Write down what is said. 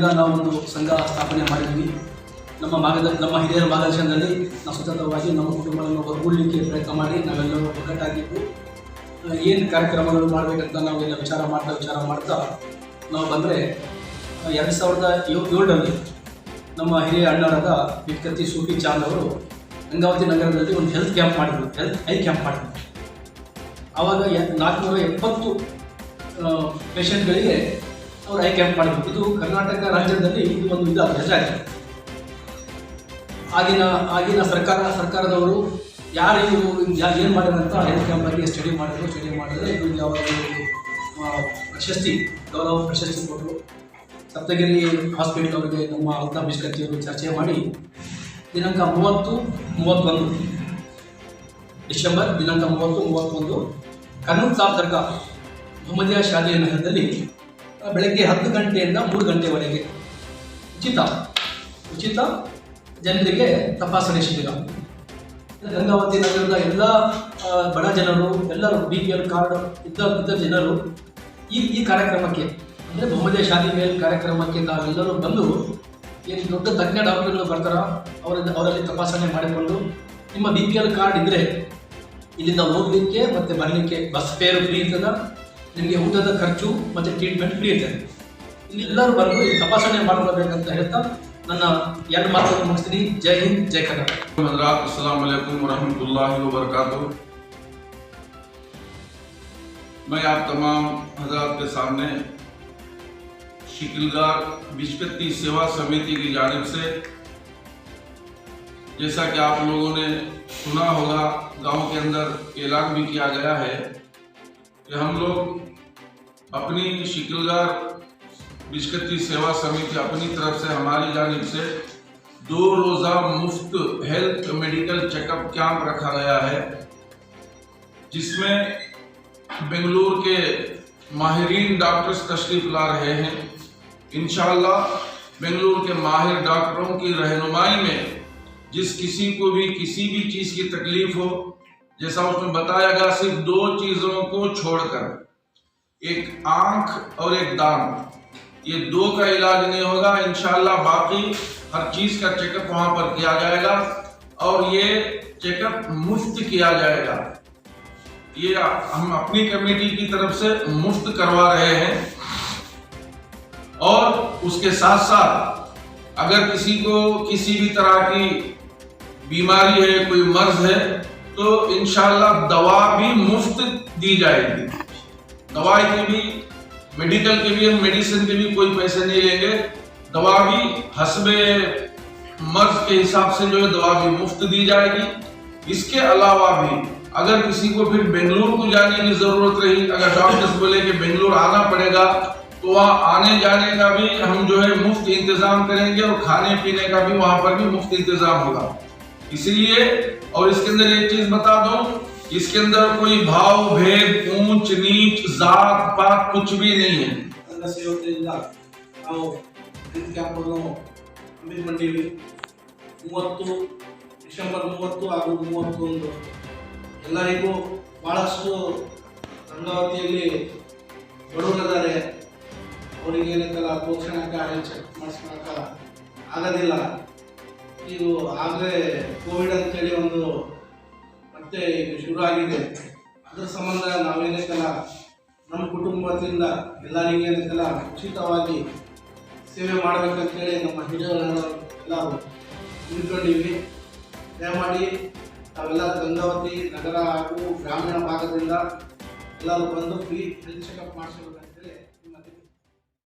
ವತಿಯಿಂದ ನಾವು ಒಂದು ಸಂಘ ಸ್ಥಾಪನೆ ಮಾಡಿದ್ವಿ. ನಮ್ಮ ಹಿರಿಯರ ಮಾರ್ಗದರ್ಶನದಲ್ಲಿ ನಾವು ಸತತವಾಗಿ ನಮ್ಮ ಕುಟುಂಬವನ್ನು ಒಗ್ಗೂಡಲಿಕ್ಕೆ ಪ್ರಯತ್ನ ಮಾಡಿ ನಾವೆಲ್ಲರೂ ಒಗ್ಗಟ್ಟಾಗಿದ್ದು ಏನು ಕಾರ್ಯಕ್ರಮಗಳು ಮಾಡಬೇಕಂತ ನಾವೆಲ್ಲ ವಿಚಾರ ಮಾಡ್ತಾ ನಾವು ಬಂದರೆ 2007ರಲ್ಲಿ ನಮ್ಮ ಹಿರಿಯ ಅಣ್ಣರಾದ ಬಿಕ್ಕತ್ತಿ ಸೂಫಿ ಚಾಂದ್ ಅವರು ಗಂಗಾವತಿ ನಗರದಲ್ಲಿ ಒಂದು ಹೆಲ್ತ್ ಐ ಕ್ಯಾಂಪ್ ಮಾಡಿದ್ರು. ಆವಾಗ 470 ಪೇಷಂಟ್ಗಳಿಗೆ ಅವರು ಐ ಕ್ಯಾಂಪ್ ಮಾಡಿದ್ರು. ಇದು ಕರ್ನಾಟಕ ರಾಜ್ಯದಲ್ಲಿ ಇದು ಒಂದು ಹೆಸರಾಗಿದೆ. ಆಗಿನ ಸರ್ಕಾರದವರು ಯಾರು ಏನು ಮಾಡಿದಂಥ ಹೆಲ್ತ್ ಕ್ಯಾಂಪ್ ಬಗ್ಗೆ ಸ್ಟಡಿ ಮಾಡಿದ್ರೆ ಇದು ಯಾವಾಗ ಗೌರವ ಪ್ರಶಸ್ತಿ ಕೊಟ್ಟರು. ಸಪ್ತಗಿರಿ ಹಾಸ್ಪಿಟಲ್ ಅವರಿಗೆ ನಮ್ಮ ಅಲ್ತಾಫ್ ಬಿಸ್ಕತ್ತಿ ಅವರು ಚರ್ಚೆ ಮಾಡಿ ದಿನಾಂಕ 30-31 ಡಿಸೆಂಬರ್ ದಿನಾಂಕ 30-31 ಕರ್ನೂಲ್ ಸಾಬ್ ದರ್ಗಾ ಮೊಹಮ್ಮದಿಯಾ ಶಾದಿ ನಗರದಲ್ಲಿ ಬೆಳಗ್ಗೆ 10 ಗಂಟೆಯಿಂದ 3 ಗಂಟೆವರೆಗೆ ಉಚಿತ ಜನರಿಗೆ ತಪಾಸಣೆ ಶಿಬಿರ. ಗಂಗಾವತಿ ನಗರದ ಎಲ್ಲ ಬಡ ಜನರು, ಎಲ್ಲರೂ BPL ಕಾರ್ಡ್ ಇದ್ದ ಜನರು ಈ ಕಾರ್ಯಕ್ರಮಕ್ಕೆ ಅಂದರೆ ಮೊಹಮ್ಮದಿಯಾ ಶಾದಿ ಮೇಲ್ ಕಾರ್ಯಕ್ರಮಕ್ಕೆ ತಾವೆಲ್ಲರೂ ಬಂದು ಏನು ದೊಡ್ಡ ತಜ್ಞ ಡಾಕ್ಟರ್ಗಳು ಬರ್ತಾರೋ ಅವರಲ್ಲಿ ತಪಾಸಣೆ ಮಾಡಿಕೊಂಡು ನಿಮ್ಮ BPL ಕಾರ್ಡ್ ಇದ್ದರೆ ಇಲ್ಲಿಂದ ಹೋಗಲಿಕ್ಕೆ ಮತ್ತು ಬರಲಿಕ್ಕೆ ಬಸ್ ಫೇರು ಫ್ರೀ ಇರ್ತದೆ, ನಿಮಗೆ ಊಟದ ಖರ್ಚು ಮತ್ತು ಟ್ರೀಟ್ಮೆಂಟ್ ಫ್ರೀ ಇರ್ತದೆ. ಇಲ್ಲಿ ಎಲ್ಲರೂ ಬಂದು ತಪಾಸಣೆ ಮಾಡ್ಕೊಳ್ಬೇಕಂತ ಹೇಳ್ತಾ ನನ್ನ 2 ಮಾತನ್ನು ಮುಗಿಸ್ತೀನಿ. ಜೈ ಹಿಂದ್, ಜೈ ಕರ್ನಾಟಕ. अस्सलाम वालेकुम वरहमतुल्लाहि वबरकातुहू। मैं आप तमाम हज़रात के सामने शिकिलगार बिस्कत्ती सेवा समिति की जानिब से, जैसा कि आप लोगों ने सुना होगा, गांव के अंदर ऐलान भी किया गया है कि हम लोग अपनी शिकिलगार बिस्कत्ती सेवा समिति अपनी तरफ से हमारी जानिब से 2 रोज़ा मुफ्त हेल्थ मेडिकल चेकअप कैंप रखा गया है, जिसमें बेंगलुरु के माहिरीन डॉक्टर्स तशरीफ ला रहे हैं। इंशाअल्लाह बेंगलुरु के माहिर डॉक्टरों की रहनुमाई में जिस किसी को भी किसी भी चीज़ की तकलीफ हो, जैसा उसमें बताया गया, सिर्फ 2 चीज़ों को छोड़कर, एक आँख और एक दांत, ये 2 का इलाज नहीं होगा। इंशाअल्लाह बाकी हर चीज़ का चेकअप वहाँ पर किया जाएगा और ये चेकअप मुफ्त किया जाएगा। ये हम अपनी कमेटी की तरफ से मुफ्त करवा रहे हैं। और उसके साथ साथ अगर किसी को किसी भी तरह की बीमारी है, कोई मर्ज है, तो इंशाअल्लाह दवा भी मुफ्त दी जाएगी। दवाई के भी, मेडिकल के भी, मेडिसिन के भी कोई पैसे नहीं लेंगे। दवा भी हस्बे मर्ज के हिसाब से जो है दवा भी मुफ्त दी जाएगी। इसके अलावा भी अगर किसी को फिर बेंगलुरु को जाने की जरूरत रही, अगर डॉक्टर्स बोले कि बेंगलुरु आना पड़ेगा, तो वहाँ आने जाने का भी हम जो है मुफ्त इंतजाम करेंगे और खाने पीने का भी वहाँ पर भी मुफ्त इंतजाम होगा। इसलिए, और इसके अंदर एक चीज बता दूं, इसके अंदर कोई भाव भेद, ऊंच नीच, जात पात कुछ भी नहीं है। ಹಮ್ಮಿಕೊಂಡಿವಿ 30 ಡಿಸೆಂಬರ್ 30 ಹಾಗೂ 31 ಎಲ್ಲರಿಗೂ ಭಾಳಷ್ಟು ಗಂಗಾವತಿಯಲ್ಲಿ ಬಡವರಿದ್ದಾರೆ, ಅವರಿಗೆ ಏನಂತಲ್ಲ ಪೋಷಣಕ್ಕೆ ಚೆಕ್ ಮಾಡಿಸ್ಕೊಳಕ ಆಗೋದಿಲ್ಲ. ಇದು ಆಗಲೇ ಕೋವಿಡ್ ಅಂತೇಳಿ ಒಂದು ಮತ್ತೆ ಶುರು ಆಗಿದೆ. ಅದರ ಸಂಬಂಧ ನಾವೇನೈತಲ್ಲ ನಮ್ಮ ಕುಟುಂಬದಿಂದ ಎಲ್ಲರಿಗೆ ಏನೈತಲ್ಲ ಉಚಿತವಾಗಿ ಸೇವೆ ಮಾಡಬೇಕಂತೇಳಿ ನಮ್ಮ ಹಿರಿಯರು ಎಲ್ಲರೂ ನಿಂತ್ಕೊಂಡಿವಿ. ದಯಮಾಡಿ ತಾವೆಲ್ಲ ಗಂಗಾವತಿ ನಗರ ಹಾಗೂ ಗ್ರಾಮೀಣ ಭಾಗದಿಂದ ಎಲ್ಲರೂ ಬಂದು ಫ್ರೀ ಹೆಲ್ತ್ ಚೆಕಪ್ ಮಾಡಿಸಬೇಕು.